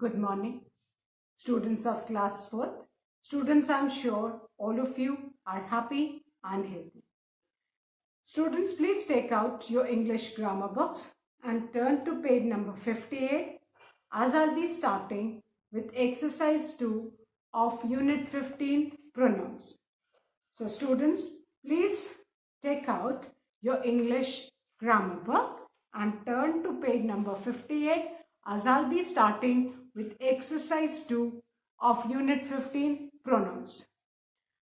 Good morning, students of class 4th. Students, I'm sure all of you are happy and healthy. Students, please take out your English grammar books and turn to page number 58 as I'll be starting with exercise 2 of unit 15 pronouns. So students, please take out your English grammar book and turn to page number 58 as I'll be starting with exercise 2 of unit 15 pronouns.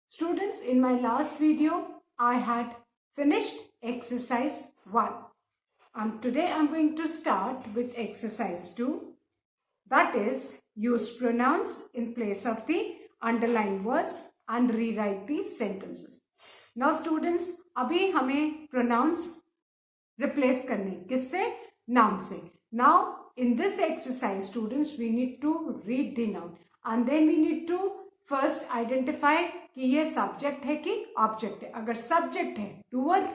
Students, in my last video, I had finished exercise 1 and today I'm going to start with exercise 2, that is use pronouns in place of the underlined words and rewrite the sentences. Now students, अभी हमें pronouns replace करने किससे? Noun से. Now in this exercise students we need to read the noun and then we need to first identify कि ये subject है कि object है. अगर subject है doer,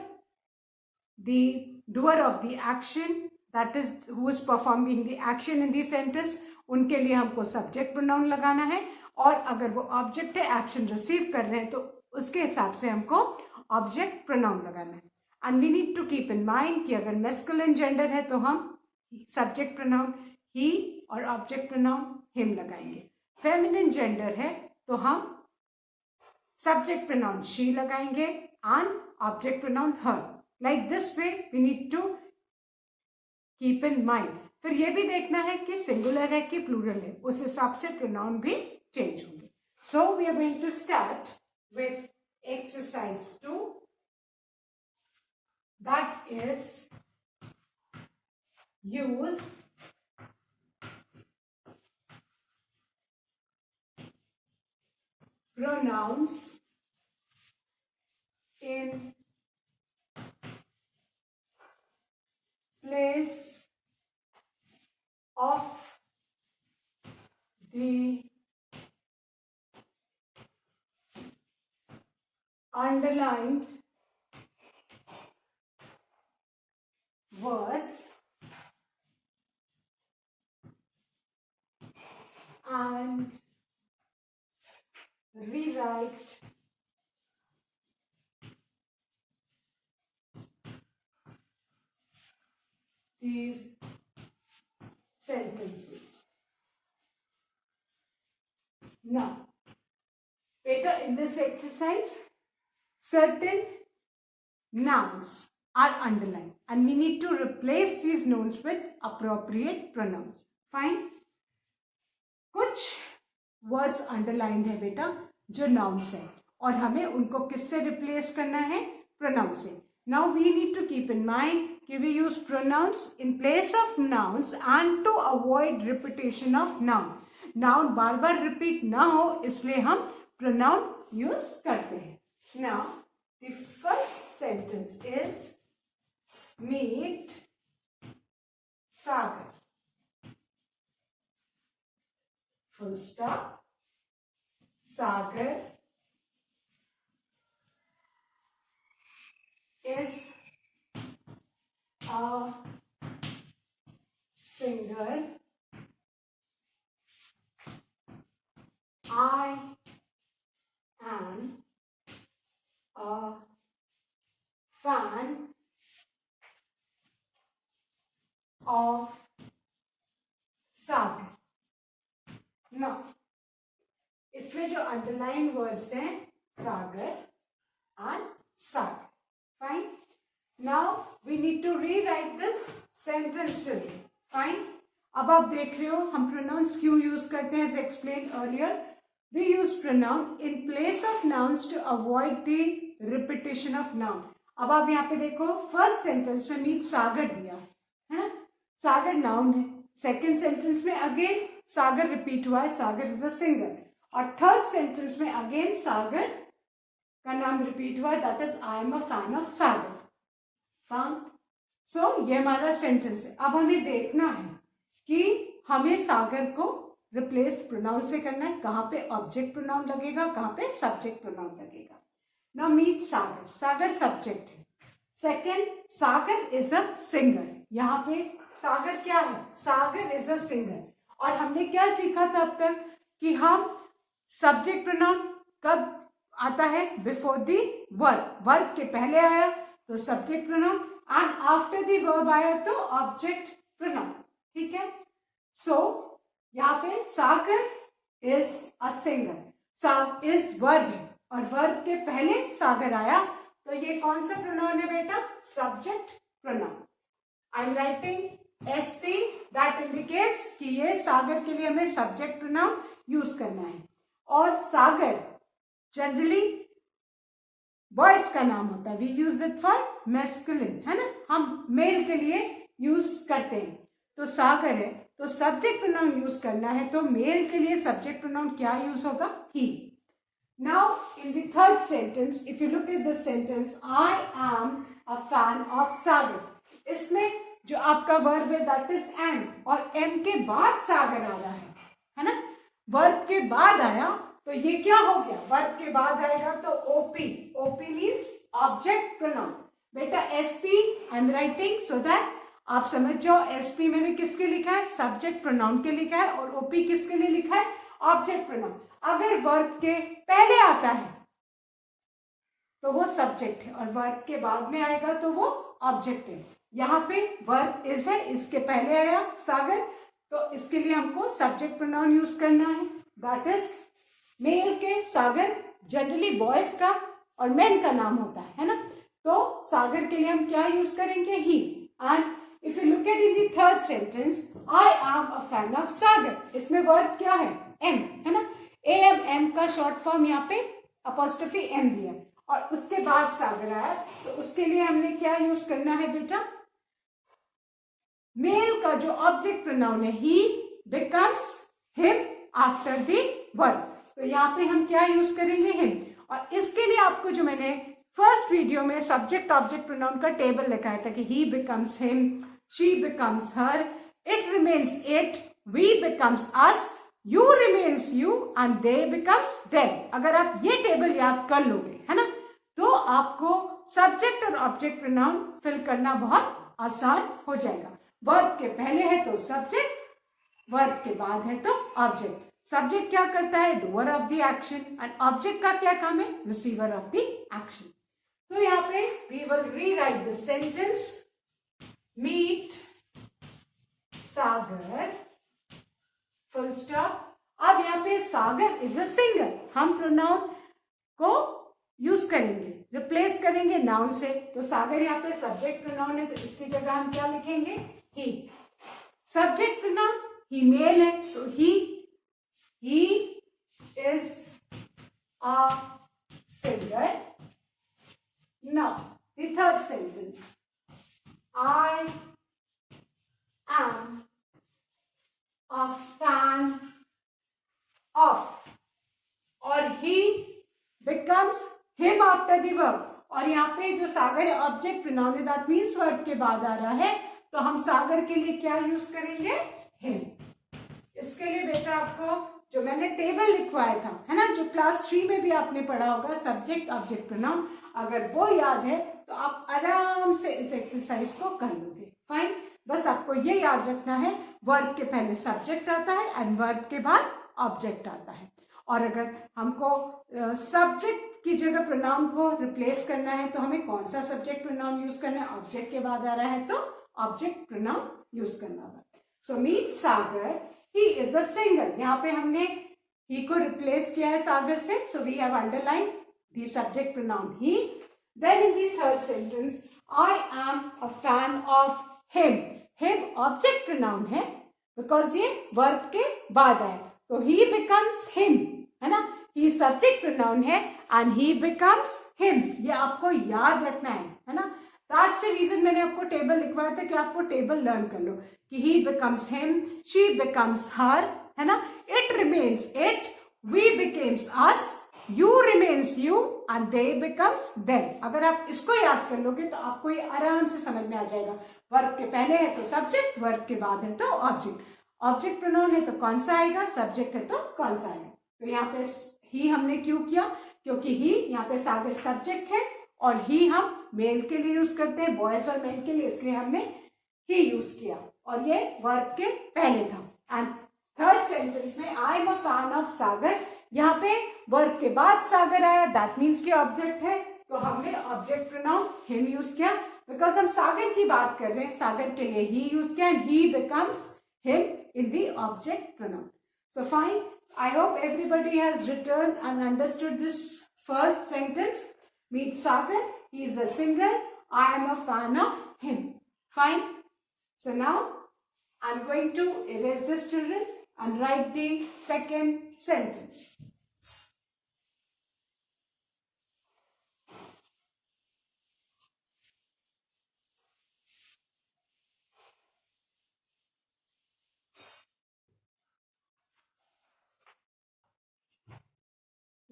the doer of the action, that is who is performing the action in the sentence, उनके लिए हमको subject pronoun लगाना है और अगर वो object है action receive कर रहे हैं तो उसके हिसाब से हमको object pronoun लगाना है. And we need to keep in mind कि अगर masculine gender है तो हम subject pronoun he और object pronoun him लगाएंगे. Feminine gender है तो हम subject pronoun she लगाएंगे and object pronoun her. Like this way we need to keep in mind. फिर ये भी देखना है कि singular है कि plural है, उस हिसाब से pronoun भी change होंगे. So we are going to start with exercise 2. That is use pronouns in place of the underlined words and rewrite these sentences. Now, later in this exercise, certain nouns are underlined and we need to replace these nouns with appropriate pronouns. Fine. कुछ words underlined है बेटा जो nouns है और हमें उनको किससे replace करना है? Pronoun से. Now we need to keep in mind कि we use pronouns in place of nouns and to avoid repetition of noun. Noun bar bar repeat ना हो इसलिए हम pronoun use करते हैं. Now the first sentence is meet Sagar. Full stop. Sagar is a singer. I am a fan of Sagar. Now, इसमें जो underlined words हैं Sagar and Sagar. Fine. Now we need to rewrite this sentence today. Fine. अब आप देख रहे हो हम pronouns क्यों use करते हैं as explained earlier. We use pronoun in place of nouns to avoid the repetition of noun. अब आप यहाँ पे देखो first sentence में meet Sagar दिया है, Sagar noun है. Second sentence में again Sagar repeat हुआ है, Sagar is a singer. और third sentence में again Sagar का नाम repeat हुआ है, that is I am a fan of Sagar. Found? So ये हमारा sentence है. अब हमें देखना है कि हमें सागर को replace pronoun से करना है, कहाँ पे object pronoun लगेगा, कहाँ पे subject pronoun लगेगा. Now meet Sagar. Sagar subject है. Second, Sagar is a singer. यहाँ पे सागर क्या है? सागर इज अ सिंगर और हमने क्या सीखा था अब तक कि हम सब्जेक्ट प्रोनाउन कब आता है, बिफोर दी वर्ब, वर्ब के पहले आया तो subject pronoun and after the verb आया तो ऑब्जेक्ट प्रोनाउन। ठीक है, सो यहाँ पे सागर इज अ सिंगर, साग इज वर्ब है और वर्ब के पहले सागर आया तो ये कौन सा प्रोनाउन है बेटा, subject pronoun. I am writing SP, that indicates कि ये सागर के लिए हमें सब्जेक्ट प्रोनाउन यूज करना है। और सागर जनरली बॉयज का नाम होता है, we use it for masculine, है ना, हम मेल के लिए यूज करते हैं। तो सागर है तो सब्जेक्ट प्रोनाउन यूज करना है, तो मेल के लिए सब्जेक्ट प्रोनाउन क्या यूज होगा, ही। Now in the third sentence, if you look at this sentence, I am a fan of Sagar. इसमें जो आपका वर्ब है that is am, और am के बाद सागर आ रहा है ना, वर्ब के बाद आया तो ये क्या हो गया, वर्ब के बाद आएगा तो OP, OP means object pronoun। बेटा SP I am writing so that आप समझ जाओ, SP मैंने किसके लिखा है, सब्जेक्ट प्रोनाउन के लिखा है, और OP किसके लिए लिखा है, ऑब्जेक्ट प्रोनाउन। अगर वर्ब के पहले आता है तो वो सब्जेक्ट है और वर्ब के बाद में आएगा तो वो ऑब्जेक्ट है। यहाँ पे वर्ब इज है, इसके पहले आया सागर, तो इसके लिए हमको सब्जेक्ट प्रोनाउन यूज करना है, दैट इज मेल के सागर जनरली बॉयज का और मेन का नाम होता है ना, तो सागर के लिए हम क्या यूज करेंगे, he. And if you look at in the third sentence, I am a fan of Sagar, इसमें वर्ब क्या है, एम, है ना, एम का शॉर्ट फॉर्म यहाँ पे अपॉस्ट्रोफी एम दिया और उसके बाद सागर आया, तो उसके लिए हमने क्या यूज करना है बेटा, मेल का जो ऑब्जेक्ट प्रोनाउन है ही becomes him after the verb, तो यहाँ पे हम क्या यूज करेंगे, हिम। और इसके लिए आपको जो मैंने फर्स्ट वीडियो में सब्जेक्ट ऑब्जेक्ट प्रोनाउन का टेबल लिखाया था कि he becomes him, she becomes her, it remains it, we becomes us, you remains you and they becomes them। अगर आप ये टेबल याद कर लोगे, है ना, तो आपको सब्जेक्ट और ऑब्जेक्ट प्रोनाउन फिल करना बहुत आसान हो जाएगा। वर्ब के पहले है तो सब्जेक्ट, वर्ब के बाद है तो ऑब्जेक्ट। सब्जेक्ट क्या करता है, doer of the action, and object का क्या काम है, रिसीवर ऑफ द एक्शन। तो यहाँ पे we will rewrite the sentence, meet Sagar full stop. अब यहाँ पे सागर इज अ सिंगर, हम प्रोनाउन को यूज करेंगे, रिप्लेस करेंगे नाउन से, तो सागर यहाँ पे सब्जेक्ट प्रोनाउन है तो इसकी जगह हम क्या लिखेंगे, ही। सब्जेक्ट प्रोनाउन ही मेल है तो ही is a singer. Now the third sentence, I M a fan of, और he becomes him after the verb, और यहाँ पे जो सागर है ऑब्जेक्ट प्रोनाउन है, दैट मीन्स वर्ब के बाद आ रहा है, तो हम सागर के लिए क्या यूज करेंगे, him। इसके लिए बेटा आपको जो मैंने टेबल लिखवाया था, है ना, जो क्लास 3 में भी आपने पढ़ा होगा, सब्जेक्ट ऑब्जेक्ट प्रोनाउन, अगर वो याद है तो आप आराम से इस एक्सरसाइज को कर लोगे। फाइन, बस आपको ये याद रखना है, वर्ब के पहले सब्जेक्ट आता है एंड वर्ब के बाद ऑब्जेक्ट आता है। और अगर हमको सब्जेक्ट की जगह प्रोनाउन को रिप्लेस करना है तो हमें कौन सा सब्जेक्ट प्रोनाउन यूज करना है, ऑब्जेक्ट के बाद आ रहा है तो ऑब्जेक्ट प्रोनाउन यूज करना होगा। So meet Sagar, he is a singer, यहाँ पे हमने ही को रिप्लेस किया है सागर से, so we have underline the subject pronoun he. Then in the third sentence, I am a fan of him, him object pronoun है बिकॉज ये वर्ब के बाद आया, तो ही बिकम्स हिम, है ना, ही सब्जेक्ट प्रोनाउन है एंड ही बिकम्स हिम, ये आपको याद रखना है ना। दैट्स द रीजन मैंने आपको टेबल लिखवाया था कि आपको टेबल लर्न कर लो कि he becomes him, she becomes her, है ना, it remains it, we becomes us, you remains you and they becomes them. अगर आप इसको याद कर लोगे तो आपको ये आराम से समझ में आ जाएगा, वर्ब के पहले है तो सब्जेक्ट, वर्ब के बाद है तो ऑब्जेक्ट, ऑब्जेक्ट प्रोनाउन है तो कौन सा आएगा, सब्जेक्ट है तो कौन सा आएगा। तो यहाँ पे ही हमने क्यों किया, क्योंकि ही यहाँ पे सागर सब्जेक्ट है और ही हम मेल के लिए यूज करते हैं, बॉयज और मेन के लिए, इसलिए हमने ही यूज किया और ये वर्ब के पहले था। एंड सेंटेंस में I am a fan of Sagar, यहाँ पे वर्ब के बाद सागर आया, दैट मीन्स कि ऑब्जेक्ट है, तो हमने ऑब्जेक्ट प्रोनाउन हिम यूज किया, बिकॉज हम सागर की बात कर रहे हैं, सागर के लिए ही यूज किया, and he becomes him in the object pronoun. So fine. I hope everybody has returned and understood this first sentence. Meet Sagar. He is a singer. I am a fan of him. Fine. So now I'm going to erase this, children, and write the second sentence.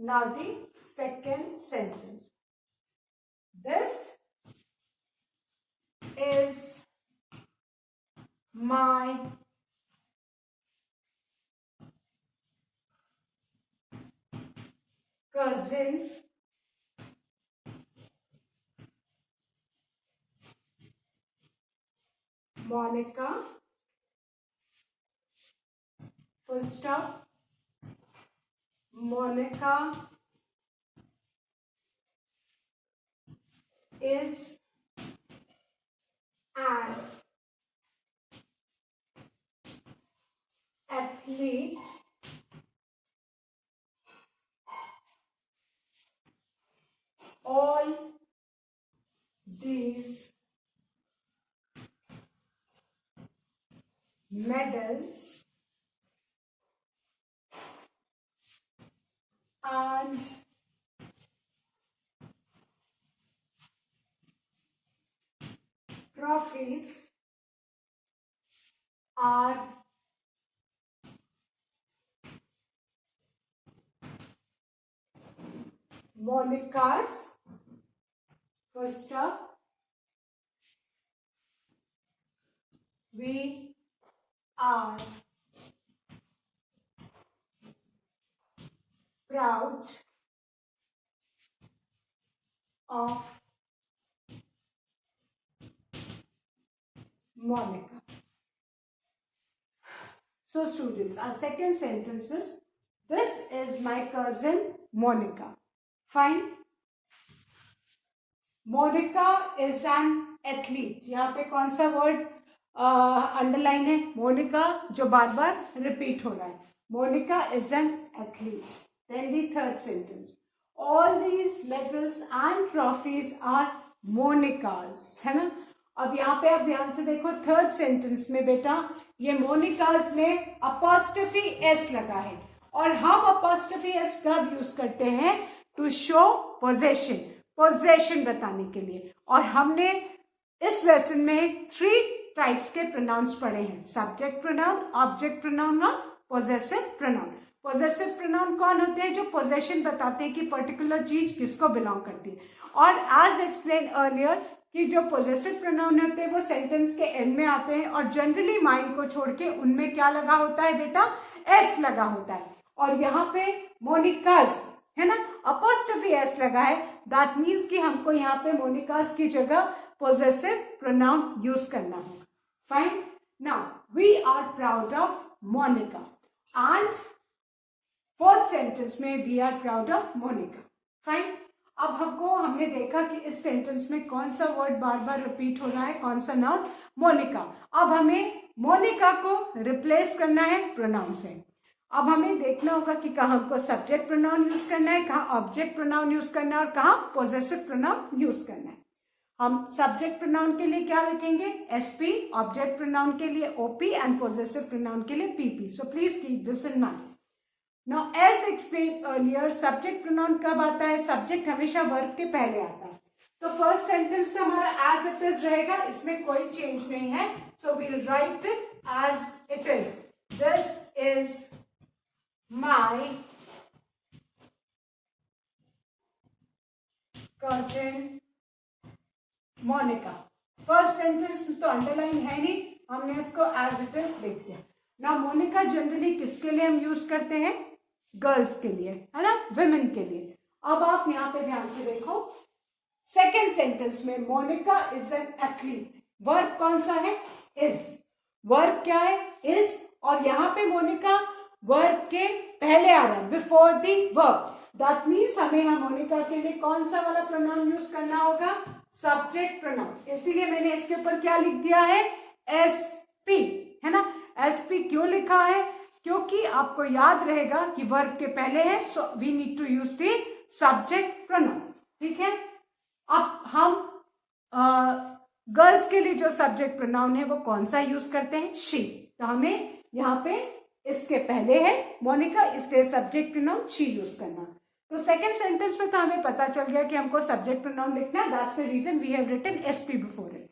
Now the second sentence. This is my cousin Monica. Full stop. Monica is an athlete all these medals and trophies are Monica's. First up, we are proud of Monica. So students, our second sentence is, this is my cousin Monica. Fine. Monica is an athlete. यहाँ पे कौन सा word underline है? मोनिका, जो बार बार repeat हो रहा है. Monica is an athlete. Then the third sentence, all these medals and trophies are Monica's, है ना. अब यहाँ पे आप ध्यान से देखो, थर्ड सेंटेंस में बेटा ये मोनिकाज में अपॉस्ट्रोफी एस लगा है, और हम अपॉस्ट्रोफी एस कब यूज करते हैं? टू शो पोजेशन, पोजेशन बताने के लिए. और हमने इस लेसन में 3 टाइप्स के प्रोनाउंस पढ़े हैं, सब्जेक्ट प्रोनाउन, ऑब्जेक्ट प्रोनाउन और पोजेसिव प्रोनाउन. पोजेसिव प्रोनाउन कौन होते हैं? जो पोजेशन बताते हैं कि पर्टिकुलर चीज किसको बिलोंग करती है. और एज एक्सप्लेन अर्लियर कि जो पोजेसिव प्रोनाउन होते हैं वो सेंटेंस के एंड में आते हैं, और जनरली माइंड को छोड़ के उनमें क्या लगा होता है बेटा? एस लगा होता है. और यहाँ पे मोनिकाज है ना, अपॉस्ट्रोफी एस लगा है, दैट मीन्स कि हमको यहाँ पे मोनिकाज की जगह पोजेसिव प्रोनाउन यूज करना होगा. Fine. Now we are proud of Monica, and fourth sentence में we are proud of Monica. Fine. अब हमने देखा कि इस सेंटेंस में कौन सा वर्ड बार बार रिपीट हो रहा है, कौन सा नाउन? मोनिका. अब हमें मोनिका को रिप्लेस करना है प्रोनाउन से. अब हमें देखना होगा कि कहाँ हमको सब्जेक्ट प्रोनाउन यूज करना है, कहाँ ऑब्जेक्ट प्रोनाउन यूज करना है, और कहाँ पोजेसिव प्रोनाउन यूज करना है. हम सब्जेक्ट प्रोनाउन के लिए क्या लिखेंगे? एसपी, ऑब्जेक्ट प्रोनाउन के लिए ओपी, एंड पोजेसिव प्रोनाउन के लिए PP. So please keep this in mind. Now as explain earlier, subject pronoun कब आता है? सब्जेक्ट हमेशा वर्ब के पहले आता है. तो फर्स्ट सेंटेंस तो हमारा एज इट इज रहेगा, इसमें कोई चेंज नहीं है. So we will write it as it is. This is my cousin Monica. First sentence तो अंडरलाइन है नहीं, हमने इसको एज इट इज लिख दिया. ना मोनिका जनरली किसके लिए हम यूज करते हैं? गर्ल्स के लिए, है ना, विमेन के लिए. अब आप यहाँ पे ध्यान से देखो, सेकेंड सेंटेंस में Monica is an athlete. Verb कौन सा है? इज. वर्ब क्या है? इज. और यहाँ पे मोनिका वर्ब के पहले आ रहा है, before the verb. That means हमें यहाँ मोनिका के लिए कौन सा वाला प्रोनाउन यूज करना होगा, सब्जेक्ट प्रोनाउन। इसीलिए मैंने इसके ऊपर क्या लिख दिया है, एसपी, है ना। एसपी क्यों लिखा है, क्योंकि आपको याद रहेगा कि वर्ब के पहले है, so we need to use the subject pronoun. ठीक है, अब हम गर्ल्स के लिए जो सब्जेक्ट प्रोनाउन है वो कौन सा यूज करते हैं, शी। तो हमें यहाँ पे इसके पहले है मोनिका, इसलिए सब्जेक्ट प्रोनाउन शी यूज करना। तो सेकंड सेंटेंस में तो हमें पता चल गया कि हमको सब्जेक्ट प्रोनाउन लिखना है, that's the reason we have written SP before it.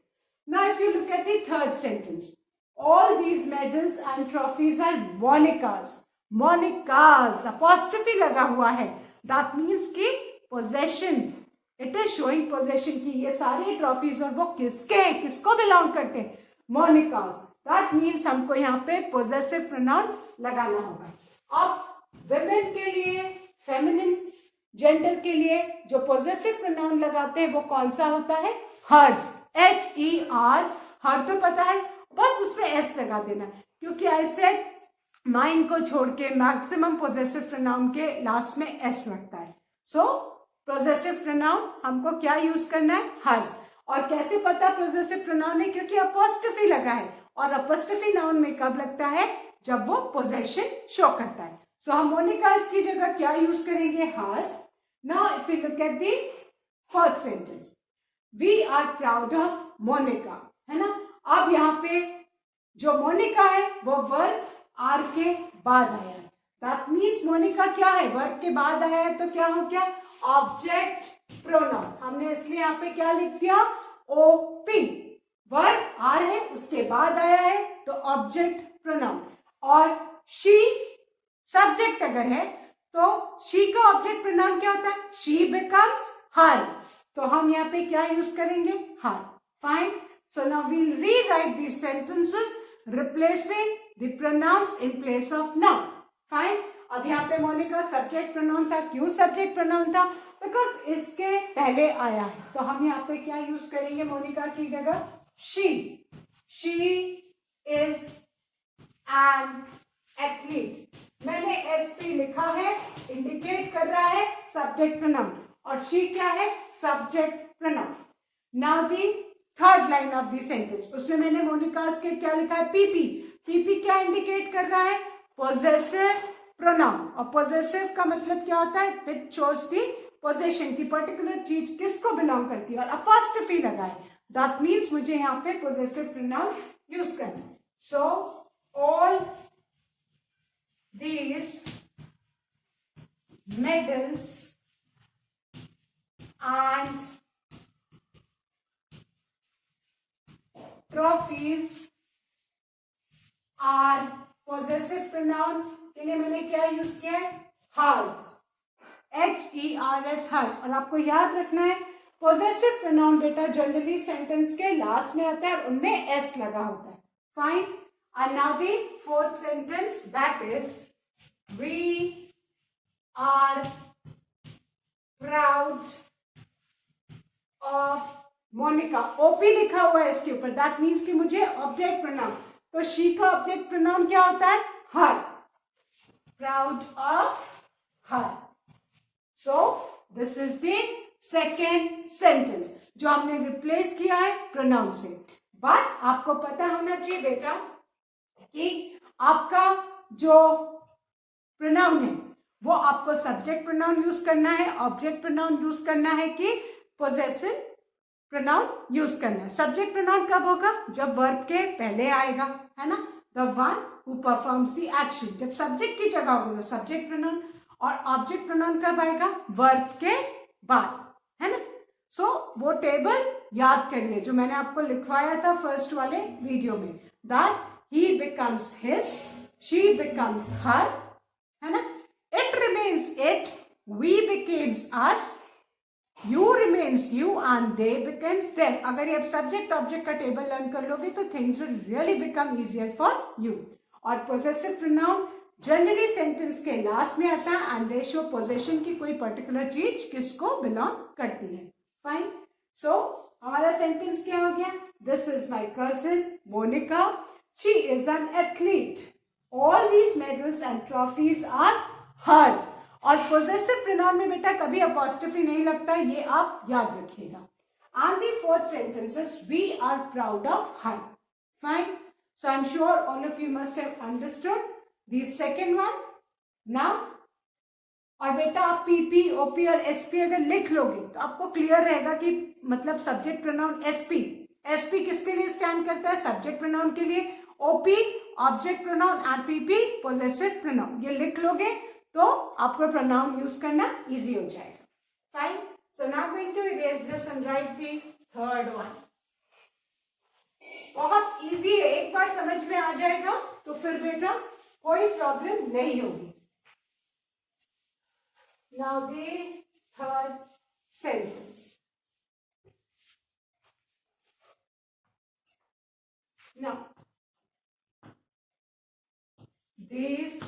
Now if you look at the third sentence, all these medals and trophies are Monica's. Monica's apostrophe लगा हुआ है, that means कि possession, it is showing possession कि ये सारे trophies और वो किसके, किसको बिलोंग करते हैं, Monica's. that means हमको यहाँ पे possessive pronoun लगाना होगा। अब women के लिए, feminine gender के लिए जो possessive pronoun लगाते हैं वो कौन सा होता है, hers, H-E-R, हर तो पता है, बस उसमें एस लगा देना, क्योंकि आई सेड माइन को छोड़ के मैक्सिमम पोजेसिव प्रोनाउन के लास्ट में एस लगता है। सो पोजेसिव प्रोनाउन हमको क्या यूज करना है, हर्स। और कैसे पता पोजेसिव प्रोनाउन है, क्योंकि अपोस्ट्रोफी लगा है, और अपोस्ट्रोफी नाउन में कब लगता है, जब वो पोजेशन शो करता है। सो हम मोनिका की जगह क्या यूज करेंगे, hers. Now if you look at the fourth sentence, we are proud of Monica, है ना। अब यहाँ पे जो मोनिका है वो वर्ब आर के बाद आया है, दैट मीन्स मोनिका क्या है, वर्ब के बाद आया है, तो क्या हो गया, ऑब्जेक्ट प्रोनाउन। हमने इसलिए यहाँ पे क्या लिख दिया, ओपी, वर्ब आर है उसके बाद आया है तो ऑब्जेक्ट प्रोनाउन। और शी सब्जेक्ट अगर है तो शी का ऑब्जेक्ट प्रोनाउन क्या होता है, शी बिकम्स हर, तो हम यहाँ पे क्या यूज करेंगे, her. Fine, so now we'll rewrite these sentences replacing the pronouns in place of noun. Fine, अब यहाँ पे मोनिका सब्जेक्ट प्रोनाउन था, क्यों सब्जेक्ट प्रोनाउन था, बिकॉज इसके पहले आया है, तो हम यहाँ पे क्या यूज करेंगे मोनिका की जगह, she. She is an athlete, मैंने एसपी लिखा है, इंडिकेट कर रहा है सब्जेक्ट प्रोनाउन, और शी क्या है, subject pronoun. Now the third line of the sentence, उसमें मैंने मोनिकास के क्या लिखा है, पीपी। पीपी क्या इंडिकेट कर रहा है, पोजेसिव प्रोनाउन, और पोजेसिव का मतलब क्या होता है, विच शोज द पोजेशन की पर्टिकुलर चीज किसको बिलोंग करती है, और अपोस्ट्रोफी लगा है, दैट मीन्स मुझे यहाँ पे पोजेसिव प्रोनाउन यूज करना है। So all these medals and trophies are possessive pronoun के लिए मैंने क्या यूज किया है, hers, H-E-R-S, hers। और आपको याद रखना है possessive pronoun बेटा जनरली सेंटेंस के लास्ट में आता है और उनमें s लगा होता है। Fine, and now the fourth sentence, that is we are proud of Monica. OP लिखा हुआ है इसके ऊपर, दैट मीन्स कि मुझे ऑब्जेक्ट प्रोनाउन, तो शी का ऑब्जेक्ट प्रोनाउन क्या होता है, her, proud of her. So this is the second sentence जो हमने रिप्लेस किया है प्रोनाउन से। बट आपको पता होना चाहिए बेटा कि आपका जो प्रोनाउन है वो आपको सब्जेक्ट प्रोनाउन यूज करना है, ऑब्जेक्ट प्रोनाउन यूज करना है कि पोजेसिव प्रोनाउन यूज करना है। सब्जेक्ट प्रोनाउन कब होगा, जब वर्ब के पहले आएगा, है ना, the one who performs the action, जब सब्जेक्ट की जगह होगा तो सब्जेक्ट प्रोनाउन, और ऑब्जेक्ट प्रोनाउन कब आएगा, वर्ब के बाद, है ना। सो वो टेबल याद करिए जो मैंने आपको लिखवाया था फर्स्ट वाले वीडियो में, that he becomes his, she becomes her, है ना, it remains it, we becomes us, you remains you and they becomes them। अगर ये आप सब्जेक्ट ऑब्जेक्ट का टेबल लर्न कर लोगे तो things will really become easier for you. और पोजेसिव प्रोनाउन जनरली सेंटेंस के लास्ट में आता है एंड दे शो पोजेशन की कोई पर्टिकुलर चीज किसको बिलोंग करती है। फाइन, सो हमारा सेंटेंस क्या हो गया, this is my cousin Monica, she is an athlete, All these medals and trophies are hers. और possessive pronoun में बेटा कभी apostrophe नहीं लगता, ये आप याद रखिएगा. And the fourth sentence is we are proud of her. Fine. So I'm sure all of you must have understood the second one. Now, और बेटा आप पीपी, ओपी और एसपी अगर लिख लोगे तो आपको क्लियर रहेगा कि मतलब सब्जेक्ट प्रोनाउन एसपी, एसपी किसके लिए स्टैंड करता है? सब्जेक्ट प्रोनाउन के लिए. OP object pronoun and PP possessive pronoun. ये लिख लोगे तो आपको प्रोनाउन यूज करना इजी हो जाएगा. Fine. So now going to erase this and write the third one. बहुत इजी है, एक बार समझ में आ जाएगा तो फिर बेटा कोई प्रॉब्लम नहीं होगी. Now the third sentence. Now, these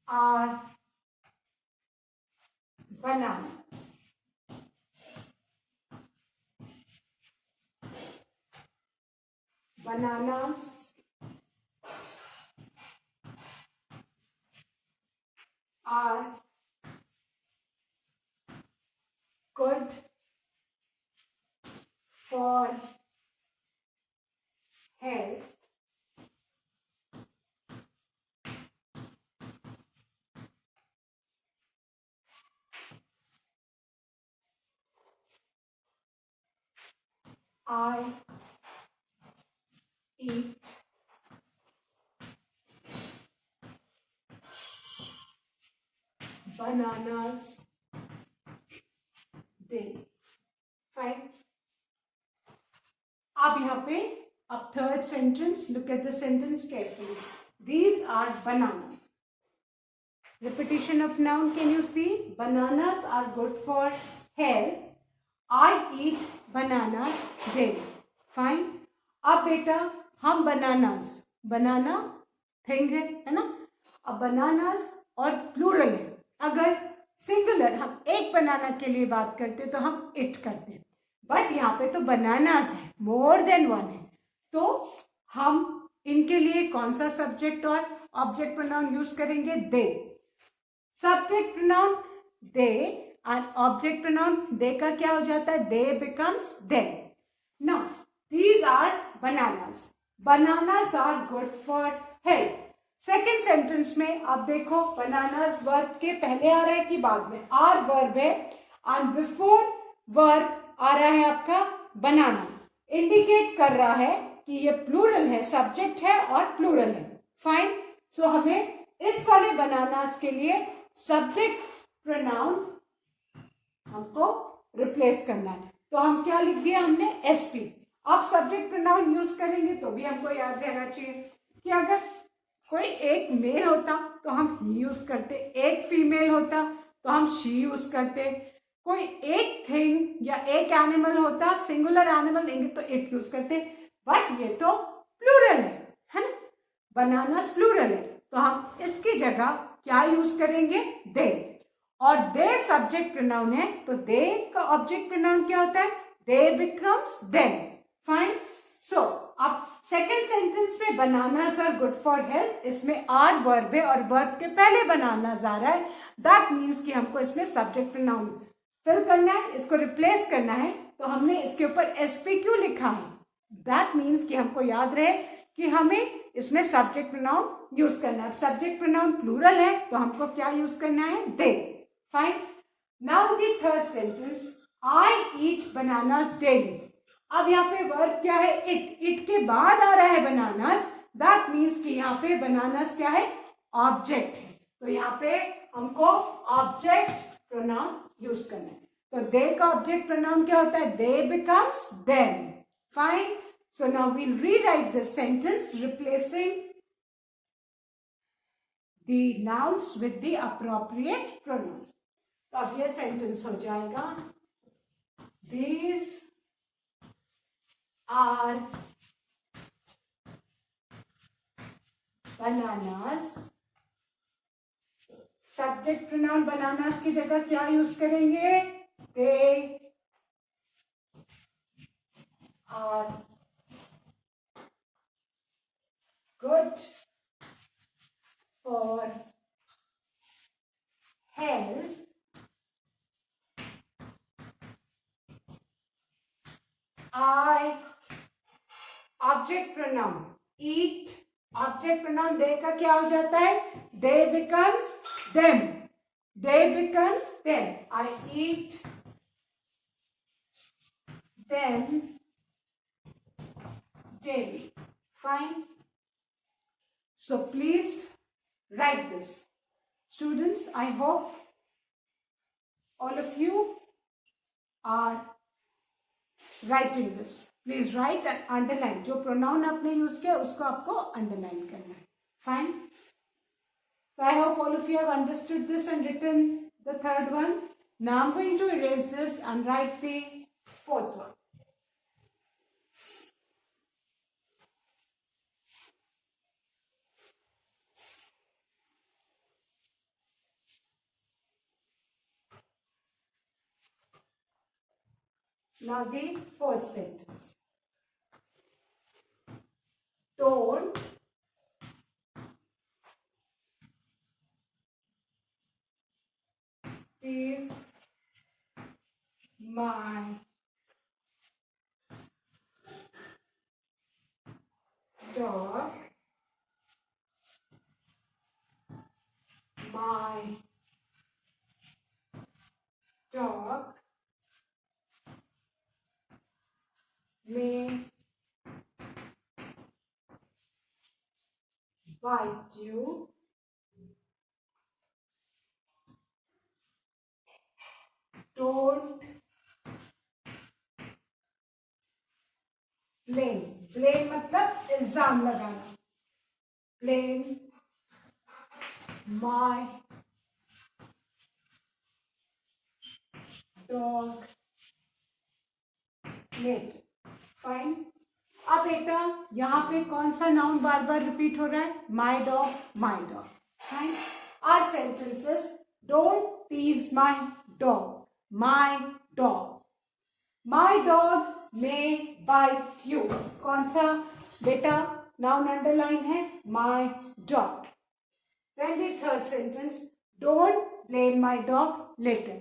are bananas. Bananas are good for health. I eat bananas daily. Fine. अब यहाँ पे अब third sentence, look at the sentence carefully. These are bananas. Repetition of noun, can you see? Bananas are good for health. I eat bananas daily. Fine. अब बेटा हम bananas, बनाना thing है ना. अब bananas और प्लूरल है. अगर सिंगुलर हम एक बनाना के लिए बात करते तो हम इट करते, बट यहाँ पे तो बनानास है, मोर देन वन है, तो हम इनके लिए कौन सा सब्जेक्ट और ऑब्जेक्ट प्रोनाउन यूज करेंगे? They. Subject pronoun they and object pronoun they का क्या हो जाता है? They becomes them. Now these are bananas. Bananas are good for health. Second sentence में आप देखो बनानास वर्ब के पहले आ रहा है कि बाद में? आर वर्ब है एंड बिफोर वर्ब आ रहा है आपका बनाना. इंडिकेट कर रहा है कि ये प्लूरल है, सब्जेक्ट है और प्लूरल है. फाइन. सो हमें इस वाले बनानास के लिए सब्जेक्ट प्रोनाउन हमको रिप्लेस करना है. तो हम क्या लिख दिया हमने? एसपी. अब सब्जेक्ट प्रोनाउन यूज करेंगे तो भी हमको याद रहना चाहिए कि अगर कोई एक मेल होता तो हम ही यूज करते, एक फीमेल होता तो हम शी यूज करते, कोई एक थिंग या एक एनिमल होता, सिंगुलर एनिमल देंगे तो इट यूज करते, बट ये तो प्लूरल है ना. बनानास प्लूरल है तो हम इसकी जगह क्या यूज करेंगे? दे. और दे सब्जेक्ट प्रोनाउन है तो दे का ऑब्जेक्ट प्रोनाउन क्या होता है? They becomes them. Fine. So अब सेकेंड सेंटेंस में bananas are good for health, इसमें आर वर्ब है और वर्ब के पहले बनानास आ रहा है. दैट मीन्स कि हमको इसमें सब्जेक्ट प्रोनाउन फिल करना है, इसको रिप्लेस करना है. तो हमने इसके ऊपर एसपी क्यों लिखा है? दैट मीन्स कि हमको याद रहे कि हमें इसमें सब्जेक्ट प्रोनाउन यूज करना है. सब्जेक्ट प्रोनाउन प्लूरल है तो हमको क्या यूज करना है? They. Fine. Now the third sentence, I eat bananas daily. अब यहाँ पे वर्ब क्या है? इट. इट के बाद आ रहा है बनानास. दैट मीन्स कि यहाँ पे बनानास क्या है? ऑब्जेक्ट है. तो यहाँ पे हमको ऑब्जेक्ट प्रोनाउन यूज करना है. तो दे का ऑब्जेक्ट प्रोनाउन क्या होता है? They becomes them. Fine. So now we'll rewrite this sentence replacing the nouns with the appropriate pronouns. तो अब ये सेंटेंस हो जाएगा, these are bananas. Subject pronoun bananas की जगह क्या यूज करेंगे? they are good for health. I, object pronoun, eat, object pronoun they का क्या हो जाता है, they becomes them, they becomes them. I eat them daily. Fine. So please write this. Students, I hope all of you are writing this. Please write and underline. जो pronoun आपने use किया उसको आपको underline करना है. Fine. So I hope all of you have understood this and written the third one. Now I'm going to erase this and write the fourth one. Now the fourth sentence. Don't tease my dog. My dog may bite you. Don't blame. Blame मतलब इल्जाम लगाना. Blame my dog later. Fine. अब बेटा यहाँ पे कौन सा noun बार बार repeat हो रहा है, my dog, my dog. Fine. Our sentences: don't tease my dog, my dog. My dog may bite you. कौन सा बेटा नाउन अंडरलाइन है, my dog. Then the third sentence: don't blame my dog later.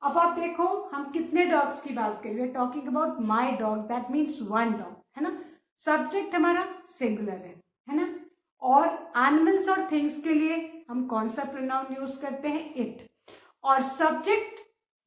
अब आप देखो हम कितने dogs की बात कर रहे हैं, talking about my dog, that means one dog, है ना. सब्जेक्ट हमारा सिंगुलर है ना. और एनिमल्स और थिंग्स के लिए हम कौन सा प्रोनाउन यूज करते हैं, इट. और सब्जेक्ट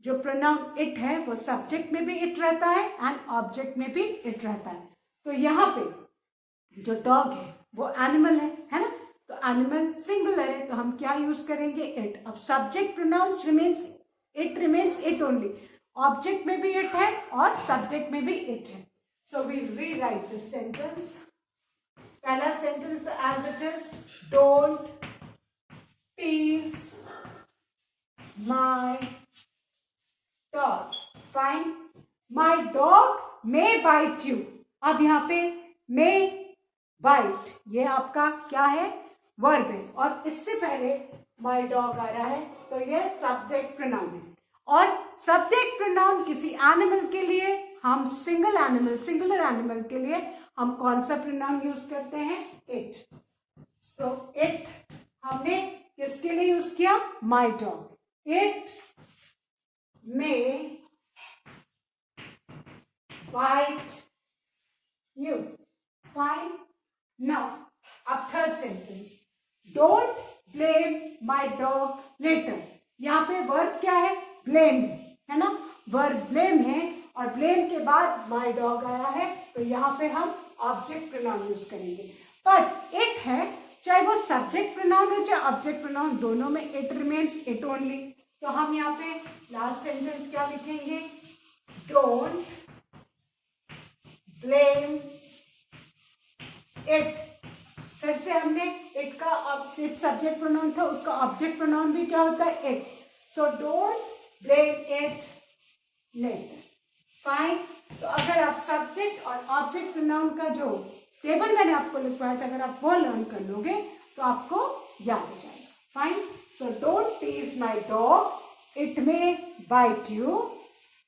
जो प्रोनाउन इट है वो सब्जेक्ट में भी इट रहता है एंड ऑब्जेक्ट में भी इट रहता है. तो यहाँ पे जो डॉग है वो एनिमल है ना. तो एनिमल सिंगुलर है तो हम क्या यूज करेंगे, इट. अब subject pronouns remains it only. Object में भी इट है और सब्जेक्ट में भी इट है. So we rewrite this sentence. पहला sentence as it is: don't tease my dog. Fine. My dog may bite you. अब यहाँ पे मे बाइट ये आपका क्या है, वर्ब है. और इससे पहले माय डॉग आ रहा है तो ये सब्जेक्ट प्रोनाउन है. और सब्जेक्ट प्रोनाउन किसी एनिमल के लिए हम सिंगुलर एनिमल के लिए हम कौन सा प्रोनाउन यूज करते हैं, इट. सो इट हमने किसके लिए यूज किया, my dog. It may bite you. Fine. Now अब third sentence: don't blame my dog later. यहाँ पे वर्ब क्या है, ब्लेम है ना. वर्ब ब्लेम है और ब्लेम के बाद माई डॉग आया है तो यहाँ पे हम ऑब्जेक्ट प्रोनाउन यूज करेंगे. बट इट है, चाहे वो सब्जेक्ट प्रोनाउन हो चाहे ऑब्जेक्ट प्रोनाउन, दोनों में इट रिमेन्स इट ओनली. तो हम यहाँ पे लास्ट सेंटेंस क्या लिखेंगे, डोंट ब्लेम इट. फिर से हमने इट का सब्जेक्ट प्रोनाउन था, उसका ऑब्जेक्ट प्रोनाउन भी क्या होता है, it. So don't blame it letter. Fine. तो अगर आप सब्जेक्ट और ऑब्जेक्ट प्रोनाउन का जो टेबल मैंने आपको लिखवाया था अगर आप वो लर्न कर लोगे तो आपको याद हो जाएगा. Fine. So don't tease my dog, it may bite you,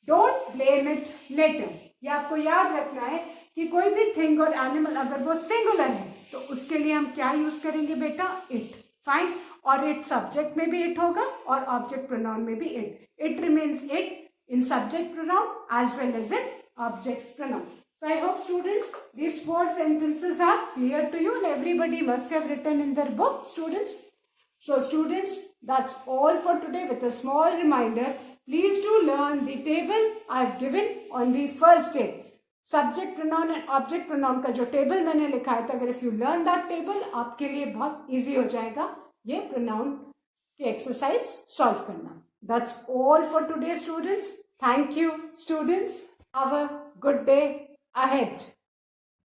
don't blame it later. ये आपको याद रखना है कि कोई भी थिंग और एनिमल अगर वो सिंगुलर है तो उसके लिए हम क्या यूज करेंगे बेटा, इट. फाइन. और इट सब्जेक्ट में भी इट होगा और ऑब्जेक्ट प्रोनाउन में भी it. It remains it in subject pronoun as well as in object pronoun. So I hope students these 4 sentences are clear to you and everybody must have written in their book, students. So students, that's all for today with a small reminder. Please do learn the table I have given on the first day. Subject pronoun and object pronoun का जो table मैंने लिखा है, अगर if you learn that table आपके लिए बहुत easy हो जाएगा ये pronoun के exercise solve करना. That's all for today, students. Thank you, students. Have a good day ahead.